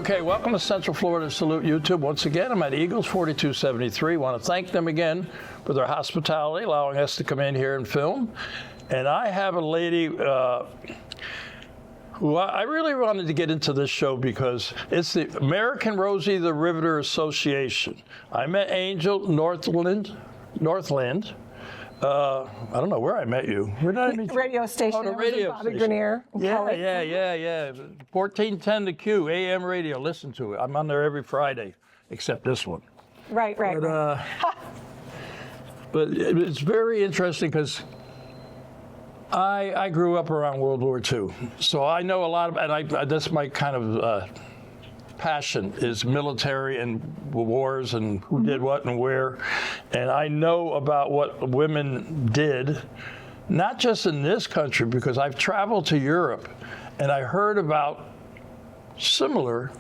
Okay, welcome to Central Florida Salute YouTube. Once again, I'm at Eagles 4273. Want to thank them again for their hospitality, allowing us to come in here and film. And I have a lady who I really wanted to get into this show because it's the American Rosie the Riveter Association. I met Angel Morthland. I don't know where I met you. Where did I meet you? Radio station. Oh, the radio station. Grenier. Yeah. 1410 The Q, AM radio. Listen to it. I'm on there every Friday, except this one. Right. But it's very interesting because I grew up around World War II, so I know a lot of, and that's my kind of passion is military and wars and who did what and where. And I know about what women did, not just in this country, because I've traveled to Europe and I heard about similar,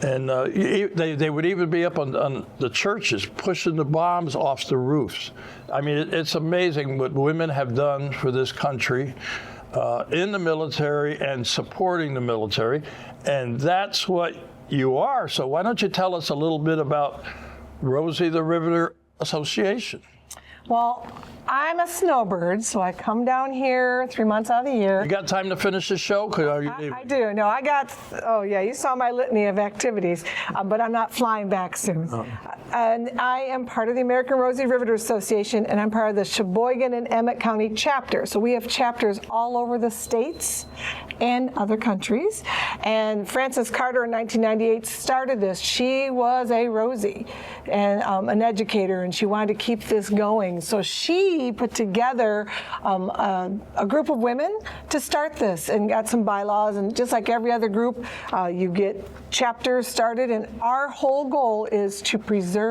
and they would even be up on the churches pushing the bombs off the roofs. I mean, it's amazing what women have done for this country. In the military and supporting the military, and that's what you are. So why don't you tell us a little bit about Rosie the Riveter Association? Well, I'm a snowbird, so I come down here 3 months out of the year. You got time to finish the show? I do. No, you saw my litany of activities, but I'm not flying back soon. Oh. And I am part of the American Rosie Riveter Association, and I'm part of the Cheboygan and Emmet County chapter. So we have chapters all over the states and other countries. And Frances Carter in 1998 started this. She was a Rosie and an educator, and she wanted to keep this going. So she put together a group of women to start this and got some bylaws. And just like every other group, you get chapters started. And our whole goal is to preserve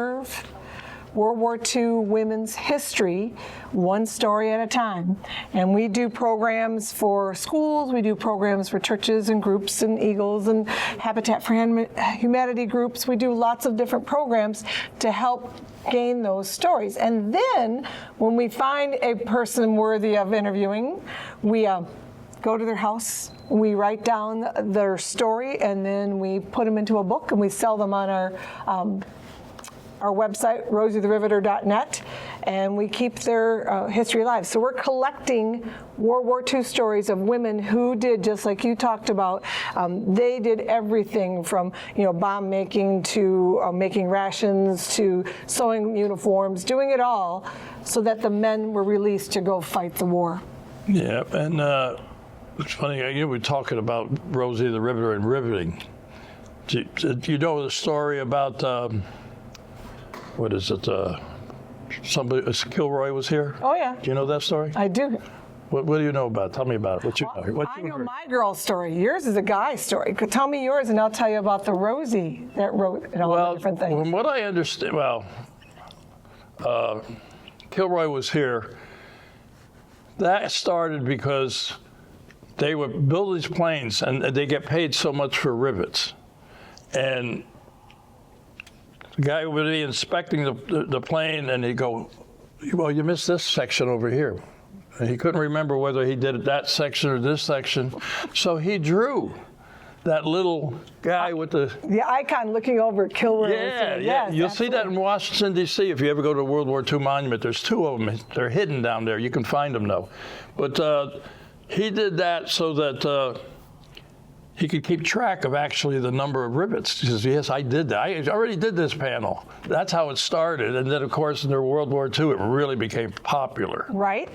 World War II women's history, one story at a time. And we do programs for schools, we do programs for churches and groups and Eagles and Habitat for Humanity groups. We do lots of different programs to help gain those stories. And then when we find a person worthy of interviewing, we go to their house, we write down their story, and then we put them into a book and we sell them on our website, rosietheriveter.net, and we keep their history alive. So we're collecting World War II stories of women who did, just like you talked about, they did everything from bomb making to making rations to sewing uniforms, doing it all so that the men were released to go fight the war. Yeah, and it's funny, you were talking about Rosie the Riveter and riveting. Do you know the story about what is it? Somebody, Kilroy was here. Oh yeah. Do you know that story? I do. What do you know about it? Tell me about it. I know my girl story. Yours is a guy story. Tell me yours, and I'll tell you about the Rosie that wrote and all the different things. From what I understand, Kilroy was here. That started because they would build these planes, and they get paid so much for rivets, and the guy would be inspecting the plane, and he'd go, well, you missed this section over here. And he couldn't remember whether he did that section or this section. So he drew that little guy with the icon looking over at Kilroy. Yeah. You'll see that in Washington, D.C. If you ever go to a World War II monument. There's two of them. They're hidden down there. You can find them, though. But he did that so that he could keep track of actually the number of rivets. He says, yes, I did that. I already did this panel. That's how it started. And then, of course, in the World War II, it really became popular. Right.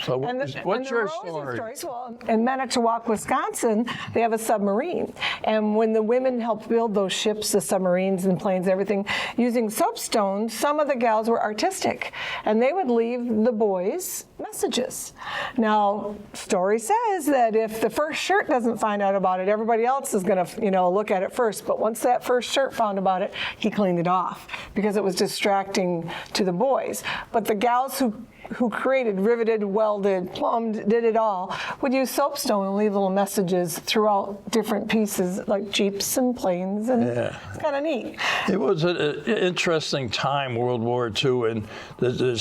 So what's your story? Well, in Manitowoc, Wisconsin, they have a submarine. And when the women helped build those ships, the submarines and planes, everything, using soapstone, some of the gals were artistic. And they would leave the boys messages. Now, story says that if the first shirt doesn't find out about it, everybody else is going to, look at it first. But once that first shirt found about it, he cleaned it off because it was distracting to the boys. But the gals who created, riveted, welded, plumbed, did it all, would use soapstone and leave little messages throughout different pieces, like Jeeps and planes, and it's kind of neat. It was an interesting time, World War II, and the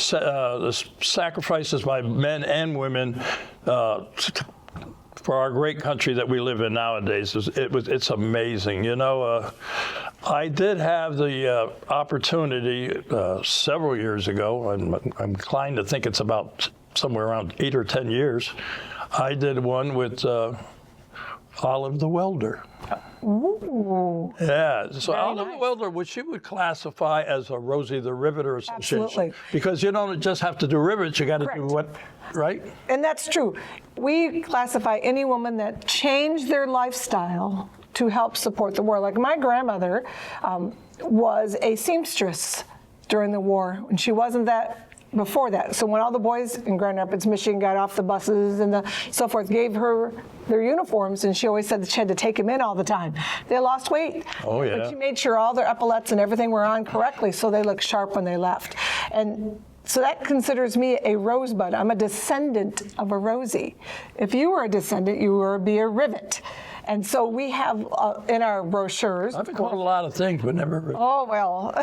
sacrifices by men and women for our great country that we live in nowadays. It's amazing. You know, I did have the opportunity several years ago, and I'm inclined to think it's about somewhere around 8 or 10 years. I did one with Olive the Welder. Ooh. Yeah, so Very Olive nice. the Welder, which you would classify as a Rosie the Riveter association. Absolutely. Because you don't just have to do rivets, you got to do Correct. what, right? And that's true. We classify any woman that changed their lifestyle to help support the war. Like my grandmother was a seamstress during the war, and she wasn't that before that. So when all the boys in Grand Rapids, Michigan got off the buses and so forth, gave her their uniforms, and she always said that she had to take them in all the time. They lost weight. Oh, yeah. But she made sure all their epaulets and everything were on correctly so they looked sharp when they left. And so that considers me a rosebud. I'm a descendant of a Rosie. If you were a descendant, you would be a rivet. And so we have in our brochures. I've been called a lot of things, but never. Oh, well,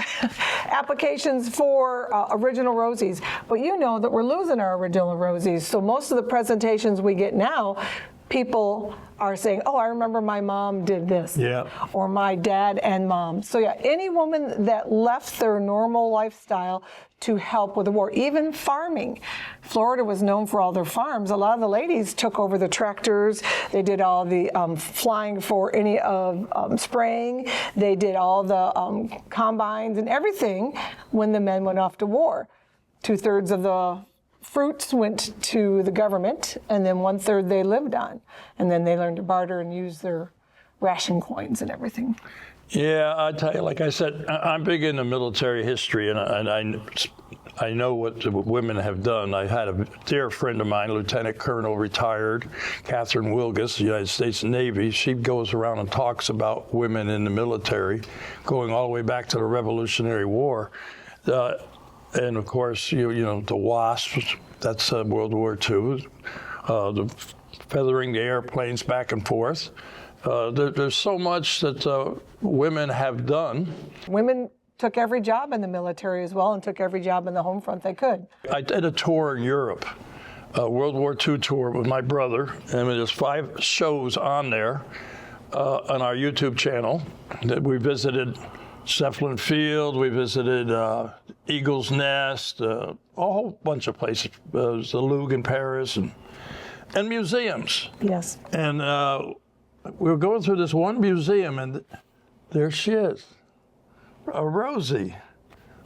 applications for original Rosies. But you know that we're losing our original Rosies. So most of the presentations we get now, people are saying, oh, I remember my mom did this. Yeah. Or my dad and mom. So yeah, any woman that left their normal lifestyle to help with the war, even farming. Florida was known for all their farms. A lot of the ladies took over the tractors. They did all the flying for any of spraying. They did all the combines and everything when the men went off to war. 2/3 of the fruits went to the government, and then 1/3 they lived on. And then they learned to barter and use their ration coins and everything. Yeah, I tell you, like I said, I'm big into military history, and I know what the women have done. I had a dear friend of mine, Lieutenant Colonel retired, Catherine Wilgus, United States Navy. She goes around and talks about women in the military, going all the way back to the Revolutionary War. And of course, you know, the Wasps, that's World War II, the feathering the airplanes back and forth. There's so much that women have done. Women took every job in the military as well and took every job in the home front they could. I did a tour in Europe, a World War II tour with my brother, and there's 5 shows on there on our YouTube channel. That we visited Zeppelin Field, we visited Eagle's Nest, a whole bunch of places, the Louvre in Paris, and museums. Yes. And we were going through this one museum, and there she is, a Rosie.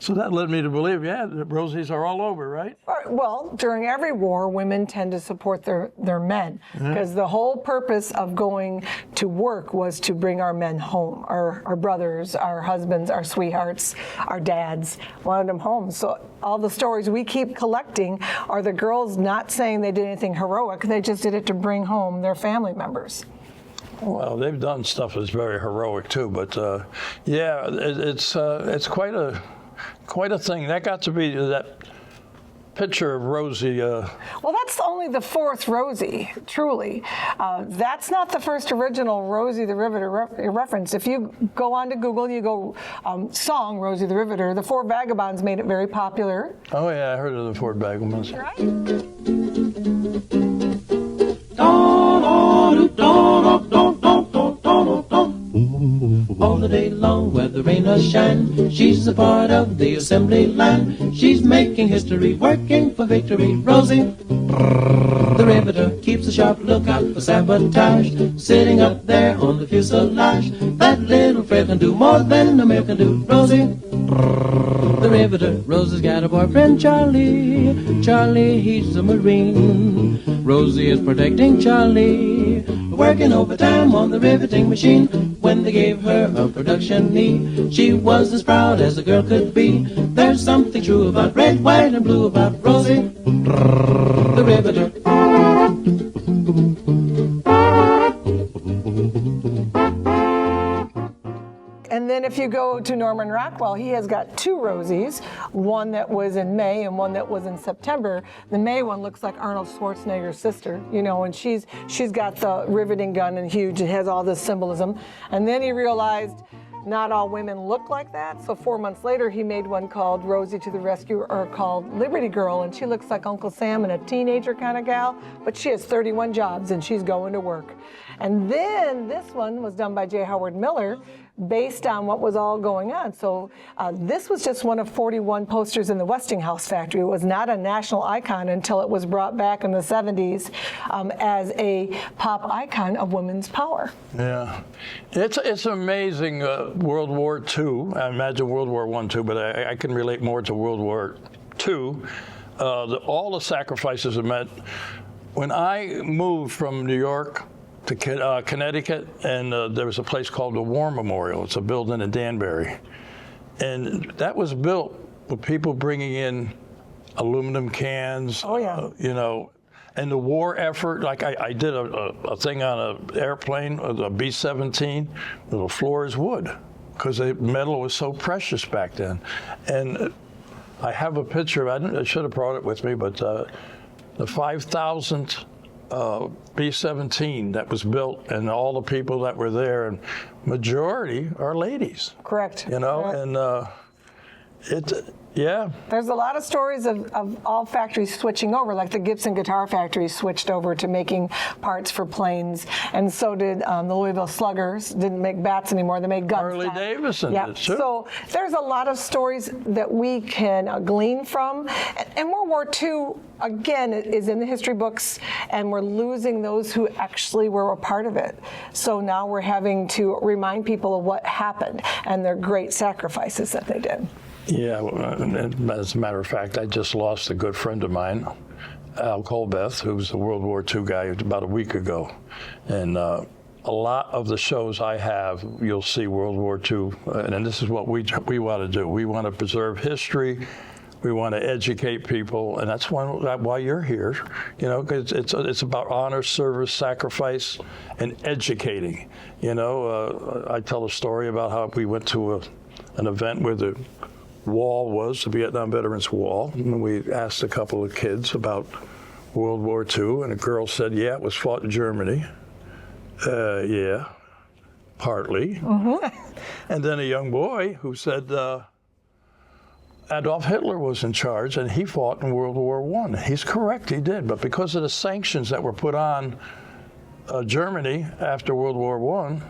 So that led me to believe, yeah, the Rosies are all over, right? Well, during every war, women tend to support their men because the whole purpose of going to work was to bring our men home, our brothers, our husbands, our sweethearts, our dads, wanted them home. So all the stories we keep collecting are the girls not saying they did anything heroic, they just did it to bring home their family members. Well, they've done stuff that's very heroic too, but yeah, it's quite a thing. That got to be that picture of Rosie. Well, that's only the 4th Rosie, truly. That's not the first original Rosie the Riveter reference. If you go onto Google, you go song Rosie the Riveter, the 4 Vagabonds made it very popular. Oh yeah, I heard of the Ford Vagabonds. Right? All the day long, whether rain or shine, she's a part of the assembly line. She's making history, working for victory. Rosie the Riveter keeps a sharp lookout for sabotage, sitting up there on the fuselage. That little frail can do more than a male can do. Rosie the Riveter. Rosie's got a boyfriend, Charlie. Charlie, he's a Marine. Rosie is protecting Charlie, working overtime on the riveting machine. When they gave her a production knee, she was as proud as a girl could be. There's something true about red, white, and blue about Rosie the Riveter. And then if you go to Norman Rockwell, he has got 2 Rosies, one that was in May and one that was in September. The May one looks like Arnold Schwarzenegger's sister, you know, and she's got the riveting gun and huge. It has all this symbolism. And then he realized not all women look like that. So 4 months later, he made one called Rosie to the Rescue, or called Liberty Girl, and she looks like Uncle Sam and a teenager kind of gal, but she has 31 jobs and she's going to work. And then this one was done by J. Howard Miller, based on what was all going on. So this was just one of 41 posters in the Westinghouse factory. It was not a national icon until it was brought back in the 70s as a pop icon of women's power. Yeah, it's amazing. World War II. I imagine World War I too, but I can relate more to World War II. All the sacrifices it meant. When I moved from New York to Connecticut, and there was a place called the War Memorial. It's a building in Danbury, and that was built with people bringing in aluminum cans. Oh yeah. You know. And the war effort, like I did a thing on an airplane, a B-17, the floor is wood, because the metal was so precious back then. And I have a picture, I should have brought it with me, but the 5,000th B-17 that was built, and all the people that were there, and majority are ladies. Correct. You know, Correct. and yeah. There's a lot of stories of all factories switching over, like the Gibson guitar factory switched over to making parts for planes, and so did the Louisville Sluggers. Didn't make bats anymore, they made guns. Harley Davidson Yeah. did too. So there's a lot of stories that we can glean from. And World War II, again, is in the history books, and we're losing those who actually were a part of it. So now we're having to remind people of what happened and their great sacrifices that they did. Yeah, and as a matter of fact, I just lost a good friend of mine, Al Colbeth, who was a World War II guy, about a week ago. And a lot of the shows I have, you'll see World War II, and this is what we want to do. We want to preserve history. We want to educate people, and that's why you're here. You know, because it's about honor, service, sacrifice, and educating. You know, I tell a story about how we went to an event where the wall was, the Vietnam Veterans Wall, and we asked a couple of kids about World War II, and a girl said, yeah, it was fought in Germany. Yeah, partly. And then a young boy who said, Adolf Hitler was in charge, and he fought in World War I. He's correct, he did, but because of the sanctions that were put on Germany after World War I,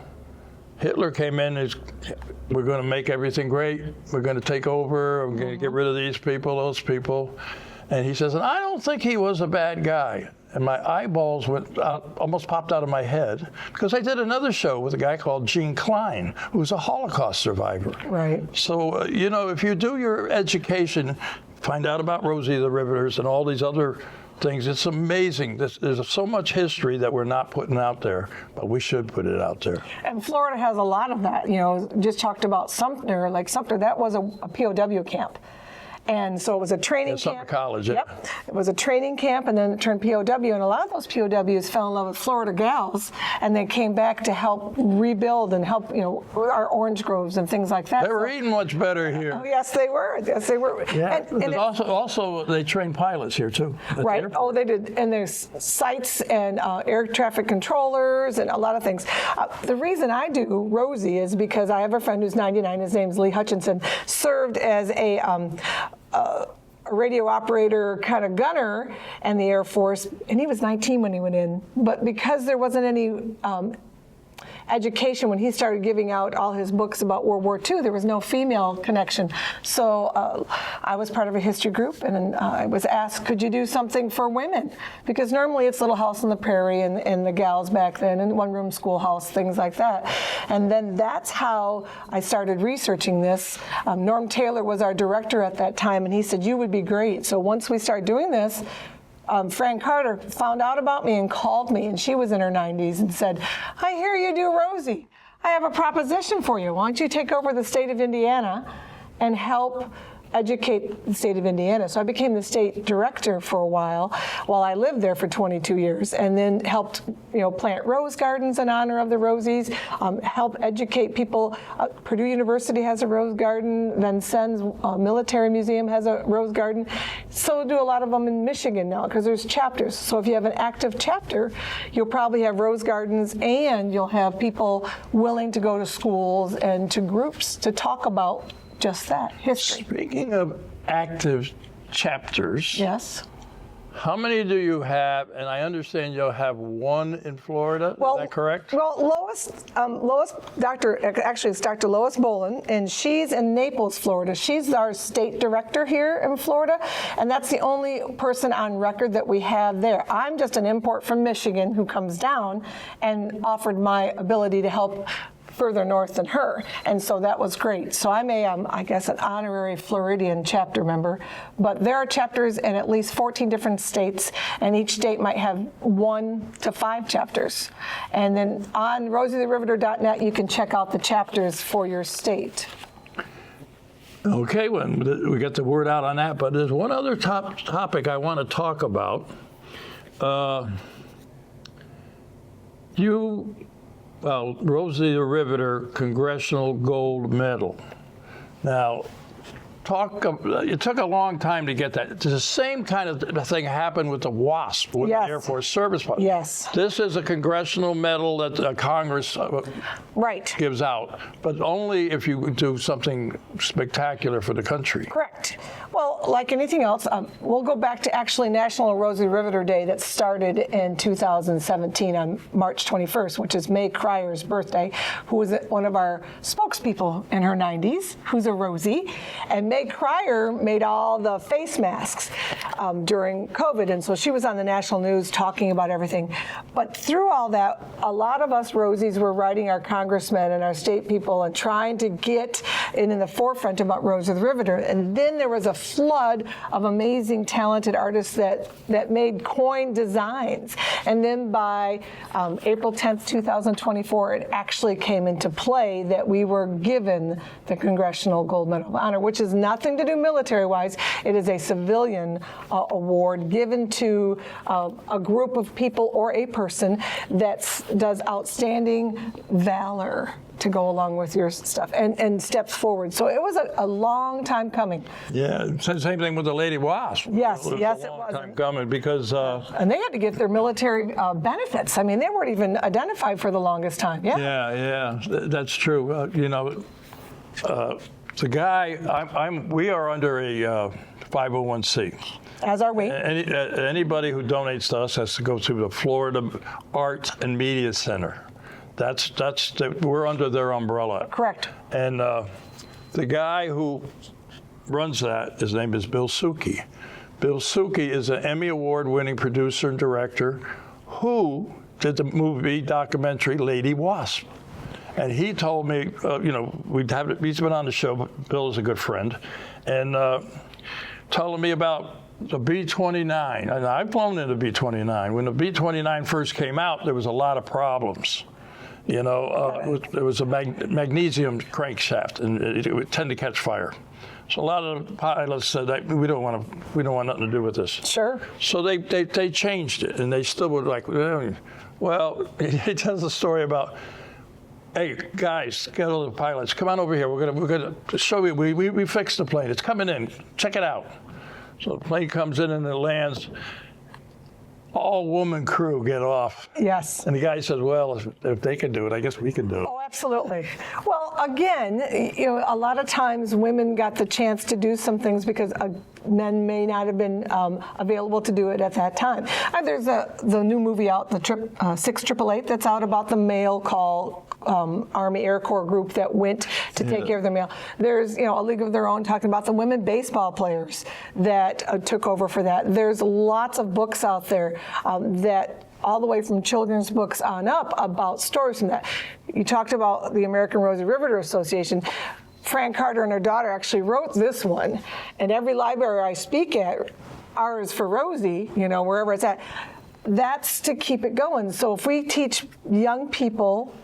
Hitler came in and we're going to make everything great. We're going to take over. We're going to get rid of these people, those people. And he says, and I don't think he was a bad guy. And my eyeballs went out, almost popped out of my head, because I did another show with a guy called Gene Klein, who was a Holocaust survivor. Right. So, you know, if you do your education, find out about Rosie the Riveters and all these other things. It's amazing. There's so much history that we're not putting out there, but we should put it out there. And Florida has a lot of that. You know, just talked about Sumter. Like Sumter, that was a POW camp. And so it was a training Sumter camp. College, yeah. Yep. It was a training camp, and then it turned POW. And a lot of those POWs fell in love with Florida gals, and they came back to help rebuild and help, you know, our orange groves and things like that. They were eating much better here. Oh, yes, they were. Yes, they were. Yeah. And Also, they train pilots here too. at the right. airport. Oh, they did. And there's sites and air traffic controllers and a lot of things. The reason I do Rosie is because I have a friend who's 99. His name's Lee Hutchinson. Served as a radio operator kind of gunner in the Air Force, and he was 19 when he went in. But because there wasn't any education when he started giving out all his books about World War II, there was no female connection. So I was part of a history group, and I was asked, could you do something for women? Because normally it's Little House on the Prairie and the gals back then, and one-room schoolhouse, things like that. And then that's how I started researching this. Norm Taylor was our director at that time, and he said, you would be great. So once we started doing this, Fran Carter found out about me and called me, and she was in her 90s, and said, I hear you do Rosie. I have a proposition for you. Why don't you take over the state of Indiana and help educate the state of Indiana. So I became the state director for a while I lived there for 22 years, and then helped plant rose gardens in honor of the Rosies, help educate people. Purdue University has a rose garden, Vincennes Military Museum has a rose garden. So do a lot of them in Michigan now, because there's chapters. So if you have an active chapter, you'll probably have rose gardens, and you'll have people willing to go to schools and to groups to talk about just that, history. Speaking of active chapters, Yes. how many do you have? And I understand you'll have one in Florida. Is that correct? Well, Lois, it's Dr. Lois Bolin, and she's in Naples, Florida. She's our state director here in Florida, and that's the only person on record that we have there. I'm just an import from Michigan who comes down and offered my ability to help further north than her, and so that was great. So I'm I guess an honorary Floridian chapter member, but there are chapters in at least 14 different states, and each state might have 1 to 5 chapters. And then on rosietheriveter.net you can check out the chapters for your state. Okay, well, we got the word out on that, but there's one other topic I want to talk about. Rosie the Riveter Congressional Gold Medal. Now, it took a long time to get that. The same kind of thing happened with the WASP, with Yes. the Air Force Service Fund. Yes. This is a congressional medal that Congress Right. gives out, but only if you do something spectacular for the country. Correct. Well, like anything else, we'll go back to actually National Rosie Riveter Day that started in 2017 on March 21st, which is May Cryer's birthday, who was one of our spokespeople in her 90s, who's a Rosie. And May Cryer made all the face masks during COVID, and so she was on the national news talking about everything. But through all that, a lot of us Rosies were writing our congressmen and our state people and trying to get in the forefront about Rosie the Riveter. And then there was a flood of amazing, talented artists that made coin designs. And then by April 10th, 2024, it actually came into play that we were given the Congressional Gold Medal of Honor, which is nothing to do military-wise. It is a civilian award given to a group of people or a person that does outstanding valor to go along with your stuff and steps forward. So it was a long time coming. Yeah, same thing with the Lady Wasp. Yes, it yes, was a it long was. time coming because And they had to get their military benefits. I mean, they weren't even identified for the longest time. yeah, that's true. The guy, we are under a 501c. As are we. Anybody who donates to us has to go through the Florida Art and Media Center. We're under their umbrella. Correct. And the guy who runs that, his name is Bill Suki. Bill Suki is an Emmy Award-winning producer and director who did the documentary Lady Wasp. And he told me, he's been on the show, but Bill is a good friend, and telling me about the B-29. And I've flown in the B-29. When the B-29 first came out, there was a lot of problems. There was a magnesium crankshaft, and it would tend to catch fire. So a lot of the pilots said that we don't want nothing to do with this. Sure. So they changed it, and they still were like, well, he tells a story about, hey guys, get all the pilots, come on over here. We're gonna show you. We fixed the plane. It's coming in. Check it out. So the plane comes in and it lands. All-woman crew get off. Yes. And the guy says, well, if they can do it, I guess we can do it. Oh, absolutely. Well, again, a lot of times women got the chance to do some things because men may not have been available to do it at that time. There's the new movie out, the 6888, that's out about the mail call Army Air Corps group that went to take care of the mail. There's, A League of Their Own talking about the women baseball players that took over for that. There's lots of books out there that all the way from children's books on up about stories from that. You talked about the American Rosie Riveter Association. Fran Carter and her daughter actually wrote this one, and every library I speak at, ours for Rosie, wherever it's at, that's to keep it going. So if we teach young people.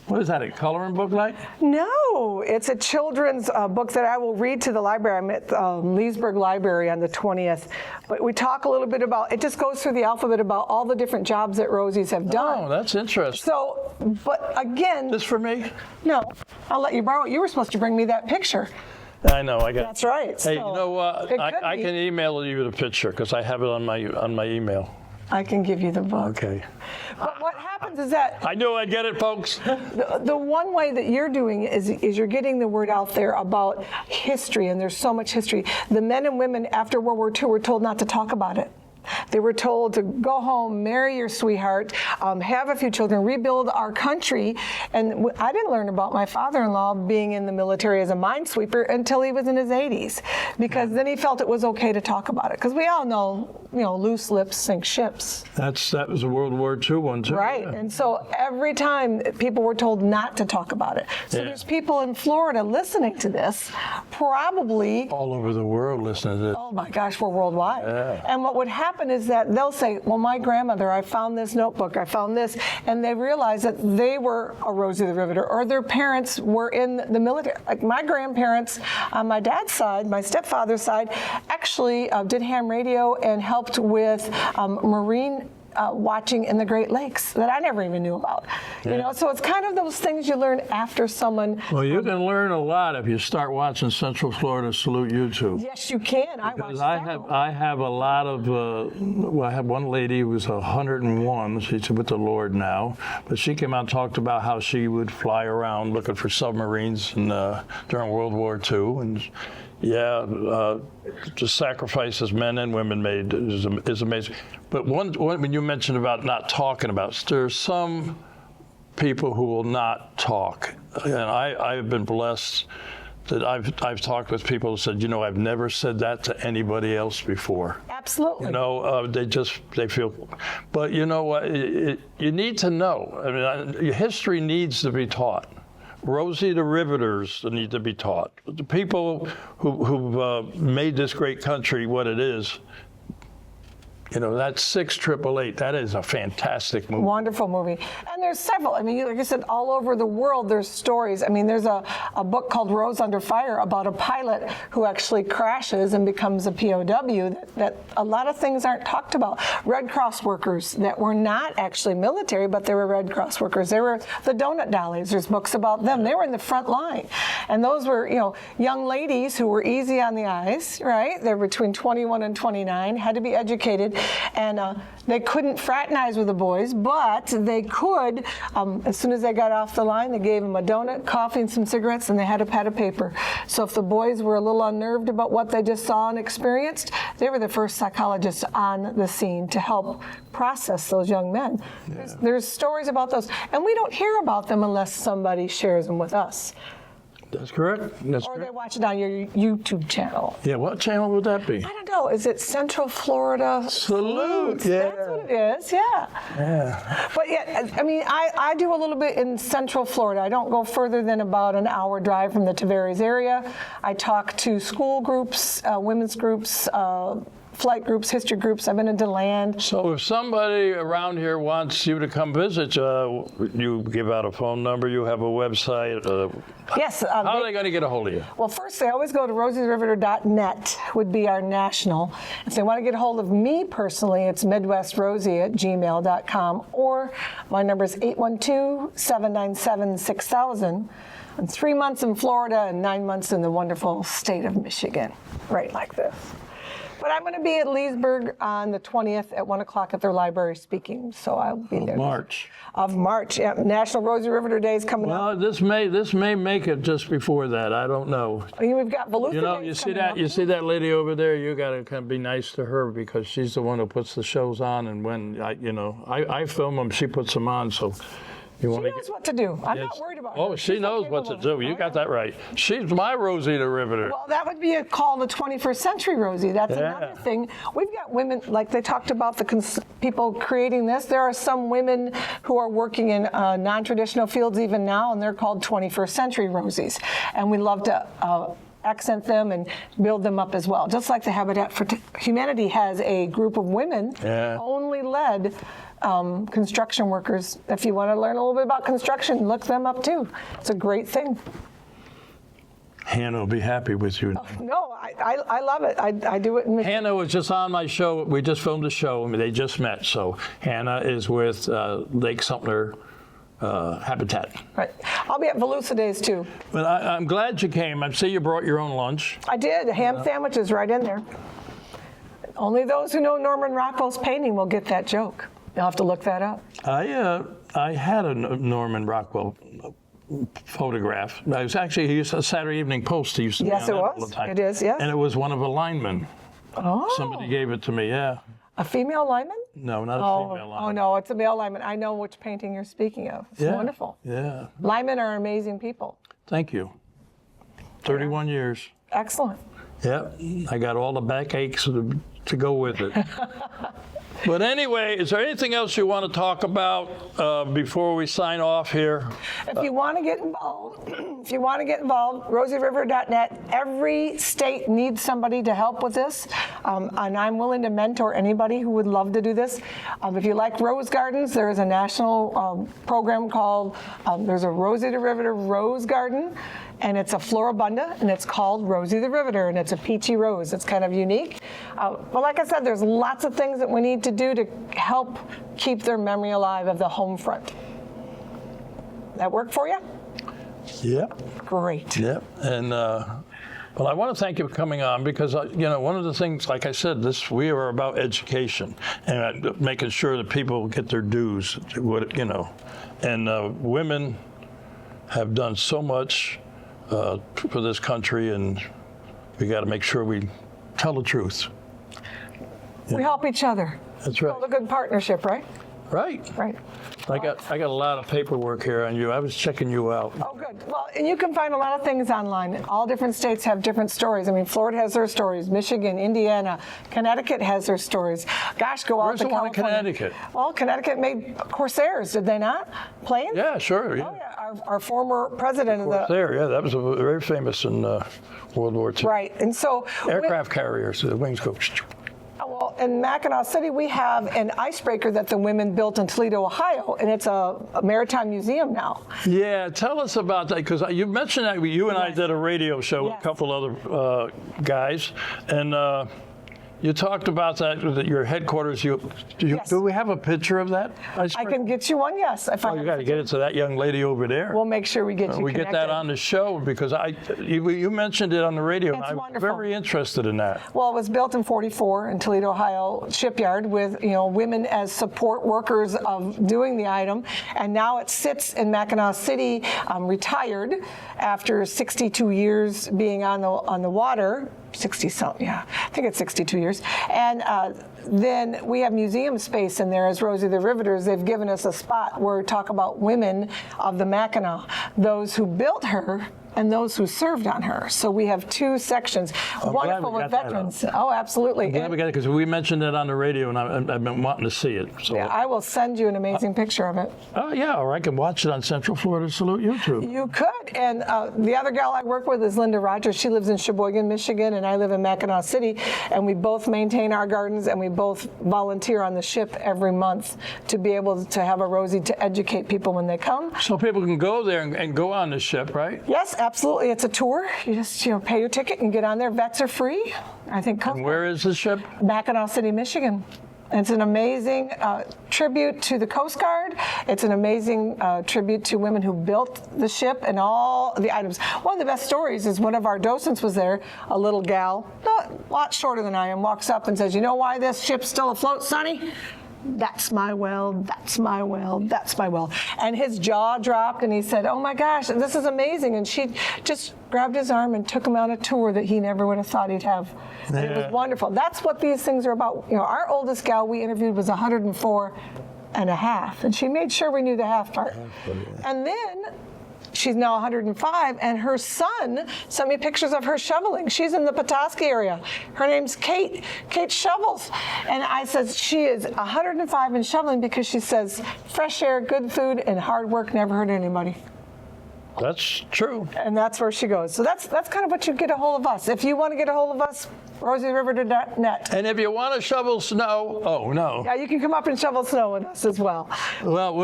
What is that, a coloring book like? No, it's a children's book that I will read to the library. I'm at Leesburg Library on the 20th. But we talk a little bit about, it just goes through the alphabet about all the different jobs that Rosies have done. Oh, that's interesting. So, but again. This for me? No, I'll let you borrow it. You were supposed to bring me that picture. I know, I got. That's right. Hey, so you know what? I be. can email you the picture because I have it on my email. I can give you the book. Okay. But what happens is that I knew I'd get it, folks. the one way that you're doing is you're getting the word out there about history, and there's so much history. The men and women after World War II were told not to talk about it. They were told to go home, marry your sweetheart, have a few children, rebuild our country. And I didn't learn about my father-in-law being in the military as a minesweeper until he was in his 80s, because then he felt it was okay to talk about it. Because we all know, loose lips sink ships. That was a World War II one too. Right, Yeah. and so every time people were told not to talk about it. So there's people in Florida listening to this, probably. All over the world listening to this. Oh my gosh, we're worldwide. Yeah. And what would happen is that they'll say, well, my grandmother, I found this notebook, I found this, and they realize that they were a Rosie the Riveter, or their parents were in the military. Like my grandparents on my dad's side, my stepfather's side, actually did ham radio and helped with marine watching in the Great Lakes that I never even knew about. So it's kind of those things you learn after someone. Well, you can learn a lot if you start watching Central Florida Salute YouTube. Yes, you can. Because I have a lot of, I have one lady who was 101, she's with the Lord now, but she came out and talked about how she would fly around looking for submarines during World War II. And the sacrifices men and women made is amazing. But when you mentioned about not talking about, there's some people who will not talk. And I've been blessed that I've talked with people who said, I've never said that to anybody else before. Absolutely. They feel, but you know what, you need to know. I mean, history needs to be taught. Rosie the Riveters need to be taught. The people who've made this great country what it is, that's 688. That is a fantastic movie. Wonderful movie. And there's several. I mean, like I said, all over the world there's stories. I mean, there's a book called Rose Under Fire about a pilot who actually crashes and becomes a POW that a lot of things aren't talked about. Red Cross workers that were not actually military, but they were Red Cross workers. They were the donut dollies. There's books about them. They were in the front line. And those were, young ladies who were easy on the eyes, right? They're between 21 and 29, had to be educated. And they couldn't fraternize with the boys, but they could, as soon as they got off the line, they gave them a donut, coffee, and some cigarettes, and they had a pad of paper. So if the boys were a little unnerved about what they just saw and experienced, they were the first psychologists on the scene to help process those young men. Yeah. There's stories about those, and we don't hear about them unless somebody shares them with us. That's correct. Or they watch it on your YouTube channel. Yeah, what channel would that be? I don't know. Is it Central Florida Salute? Yeah. That's what it is, yeah. But I mean, I do a little bit in Central Florida. I don't go further than about an hour drive from the Tavares area. I talk to school groups, women's groups, flight groups, history groups. I've been into land. So if somebody around here wants you to come visit, you give out a phone number, you have a website. Yes. How are they going to get a hold of you? Well, first they always go to rosiesriveter.net would be our national. If they want to get a hold of me personally, it's midwestrosie@gmail.com, or my number is 812-797-6000. I'm 3 months in Florida and 9 months in the wonderful state of Michigan, right like this. But I'm going to be at Leesburg on the 20th at 1 o'clock at their library speaking, so I'll be there. Of March. Yeah, National Rosie Riveter Day is coming up. Well, this may make it just before that. I don't know. I mean, we've got Volusia you see that? You see that lady over there? You got to kind of be nice to her because she's the one who puts the shows on, and when I film them, she puts them on. So. She knows what to do. I'm not worried about her. Oh, she knows what to do. You got that right. She's my Rosie the Riveter. Well, that would be a call to 21st century Rosie. That's another thing. We've got women, like they talked about the people creating this. There are some women who are working in non-traditional fields even now, and they're called 21st century Rosies. And we love to accent them and build them up as well. Just like the Habitat for Humanity has a group of women, only led construction workers. If you want to learn a little bit about construction, look them up too. It's a great thing. Hannah will be happy with you. No, I love it. I do it in Michigan. Hannah was just on my show. We just filmed a show. I mean, they just met. So Hannah is with Lake Sumter Habitat. Right. I'll be at Volusia Days too. But I'm glad you came. I see you brought your own lunch. I did. The ham sandwiches right in there. Only those who know Norman Rockwell's painting will get that joke. You'll have to look that up. I had a Norman Rockwell photograph. I was actually, he used a Saturday Evening Post. He used to be on that all the time. It is, yes. And it was one of a linemen. Oh. Somebody gave it to me, yeah. A female lineman? No, not a female lineman. Oh, no, it's a male lineman. I know which painting you're speaking of. It's wonderful. Yeah. Linemen are amazing people. Thank you. 31 years. Excellent. Yep. I got all the backaches to go with it. But anyway, is there anything else you want to talk about before we sign off here? If you want to get involved, rosieriver.net. Every state needs somebody to help with this, and I'm willing to mentor anybody who would love to do this. If you like rose gardens, there is a national program called, there's a Rosie the Riveter Rose Garden, and it's a floribunda, and it's called Rosie the Riveter, and it's a peachy rose. It's kind of unique. But like I said, there's lots of things that we need to do to help keep their memory alive of the home front. That work for you? Yep. Great. Yep. And well, I want to thank you for coming on because one of the things, like I said, we are about education and making sure that people get their dues. And women have done so much for this country, and we got to make sure we tell the truth. We help each other. That's right. Build a good partnership, right? Right. Right. I got a lot of paperwork here on you. I was checking you out. Oh, good. Well, and you can find a lot of things online. All different states have different stories. I mean, Florida has their stories. Michigan, Indiana, Connecticut has their stories. Gosh, go out to California. Where's the one in Connecticut? Well, Connecticut made Corsairs, did they not? Planes? Yeah, sure. Yeah. Oh, yeah. Our former president of the... Corsair, yeah, that was very famous in World War II. Right, and so... Aircraft carriers, the wings go... Well, in Mackinac City, we have an icebreaker that the women built in Toledo, Ohio, and it's a maritime museum now. Yeah, tell us about that, because you mentioned that you and I did a radio show with a couple other guys, and you talked about that your headquarters. Do we have a picture of that icebreaker? I can get you one, yes. You got to get it to that young lady over there. We'll make sure we get you We get that on the show because you mentioned it on the radio, and I'm very interested in that. Well, it was built in '44 in Toledo, Ohio shipyard with women as support workers of doing the item, and now it sits in Mackinac City, retired after 62 years being on the water. 60-something, yeah. I think it's 62 years. And then we have museum space in there as Rosie the Riveters. They've given us a spot where we talk about women of the Mackinac, those who built her and those who served on her. So we have two sections. Wonderful with veterans. Oh, absolutely. I'm glad we got it because we mentioned it on the radio, and I've been wanting to see it. So yeah, I will send you an amazing picture of it. Oh, yeah, or I can watch it on Central Florida Salute YouTube. You could. And the other gal I work with is Linda Rogers. She lives in Cheboygan, Michigan, and I live in Mackinac City. And we both maintain our gardens, and we both volunteer on the ship every month to be able to have a Rosie to educate people when they come. So people can go there and go on the ship, right? Yes, absolutely. It's a tour. You just pay your ticket and get on there. Vets are free. I think. And where is the ship? Mackinac City, Michigan. It's an amazing tribute to the Coast Guard. It's an amazing tribute to women who built the ship and all the items. One of the best stories is one of our docents was there, a little gal, a lot shorter than I am, walks up and says, "You know why this ship's still afloat, Sonny? That's my well, that's my well, that's my well." And his jaw dropped and he said, "Oh my gosh, this is amazing." And she just grabbed his arm and took him on a tour that he never would have thought he'd have. Yeah. And it was wonderful. That's what these things are about. Our oldest gal we interviewed was 104 and a half, and she made sure we knew the half part. And then she's now 105, and her son sent me pictures of her shoveling. She's in the Petoskey area. Her name's Kate. Kate shovels. And I said she is 105 and shoveling because she says fresh air, good food, and hard work never hurt anybody. That's true. And that's where she goes. So that's kind of what you get a hold of us. If you want to get a hold of us, rosietheriveter.net. And if you want to shovel snow, oh no. Yeah, you can come up and shovel snow with us as well. Well,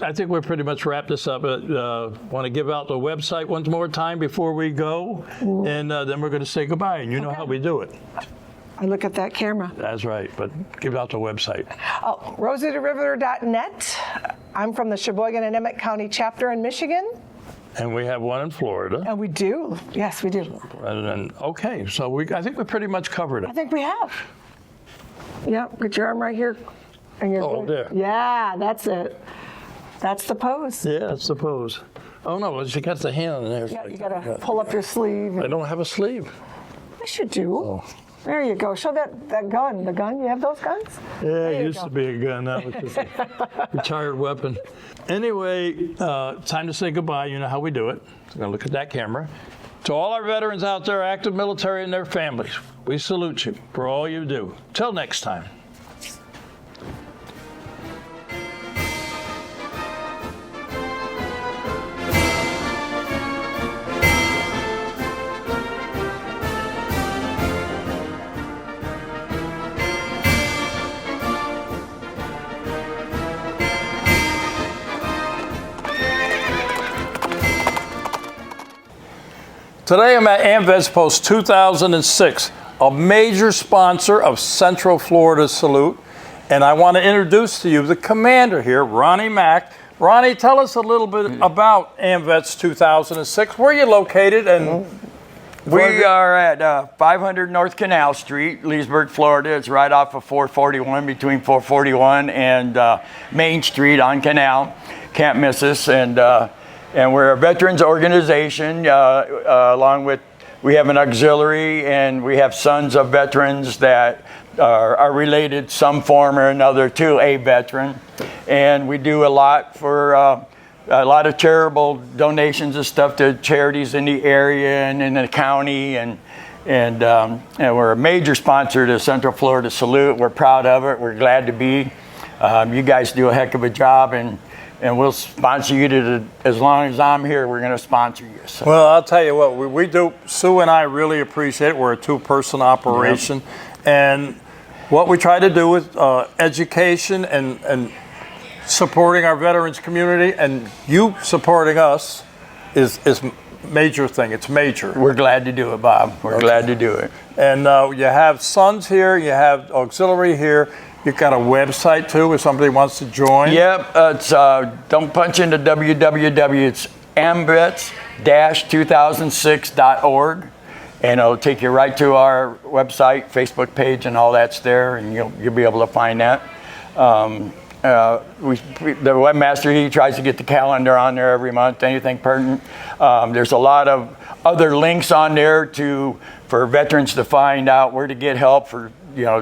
I think we're pretty much wrapped this up. Want to give out the website one more time before we go, and then we're going to say goodbye. And you know how we do it. I look at that camera. That's right, but give out the website. Oh, rosietheriveter.net. I'm from the Cheboygan and Emmet County chapter in Michigan. And we have one in Florida. And we do. Yes, we do. And then, okay, so I think we pretty much covered I it. think we have. Yeah, put your arm right here. And you're Oh, there. Yeah, that's it. That's the pose. Yeah, that's the pose. Oh no, well, she got the hand in there. Yeah, you gotta pull up your sleeve. I don't have a sleeve. Yes, you do. Oh. There you go. Show that gun. The gun. You have those guns? Yeah, There it you used go. to be a gun. That was just a retired weapon. Anyway, time to say goodbye. You know how we do it. So I'm going to look at that camera. To all our veterans out there, active military and their families, we salute you for all you do. Till next time. Today I'm at AMVETS Post 2006, a major sponsor of Central Florida Salute. And I want to introduce to you the commander here, Ronnie Mack. Ronnie, tell us a little bit about AMVETS 2006. Where are you located? And We are at 500 North Canal Street, Leesburg, Florida. It's right off of 441, between 441 and Main Street on Canal. Can't miss us. And we're a veterans organization, along with, we have an auxiliary, and we have sons of veterans that are related some form or another to a veteran. And we do a lot for a lot of charitable donations and stuff to charities in the area and in the county, and we're a major sponsor to Central Florida Salute. We're proud of it. We're glad to be. You guys do a heck of a job, and we'll sponsor you as long as I'm here. We're going to sponsor you. So. well, I'll tell you what, we do. Sue and I really appreciate it. We're a two-person operation, and what we try to do with education and supporting our veterans community, and you supporting us is major thing. It's major. We're glad to do it, Bob. We're glad to do it. And you have sons here, you have auxiliary here. You've got a website too if somebody wants to join. Yep, it's don't punch into www. It's amvets-2006.org, and it'll take you right to our website, Facebook page, and all that's there, and you'll be able to find that. The webmaster, he tries to get the calendar on there every month, anything pertinent. There's a lot of other links on there for veterans to find out where to get help for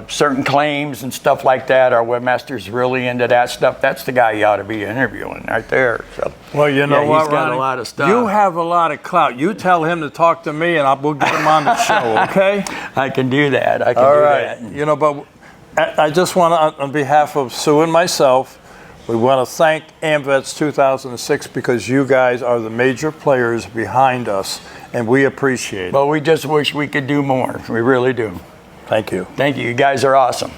certain claims and stuff like that. Our webmaster's really into that stuff. That's the guy you ought to be interviewing right there. So, well, you know what, he's got Ronnie? a lot of stuff. You have a lot of clout. You tell him to talk to me, and we'll get him on the show. Okay? I can do that. All right. But I just want to, on behalf of Sue and myself, we want to thank AMVETS 2006 because you guys are the major players behind us, and we appreciate it. But we just wish we could do more. We really do. Thank you. Thank you. You guys are awesome.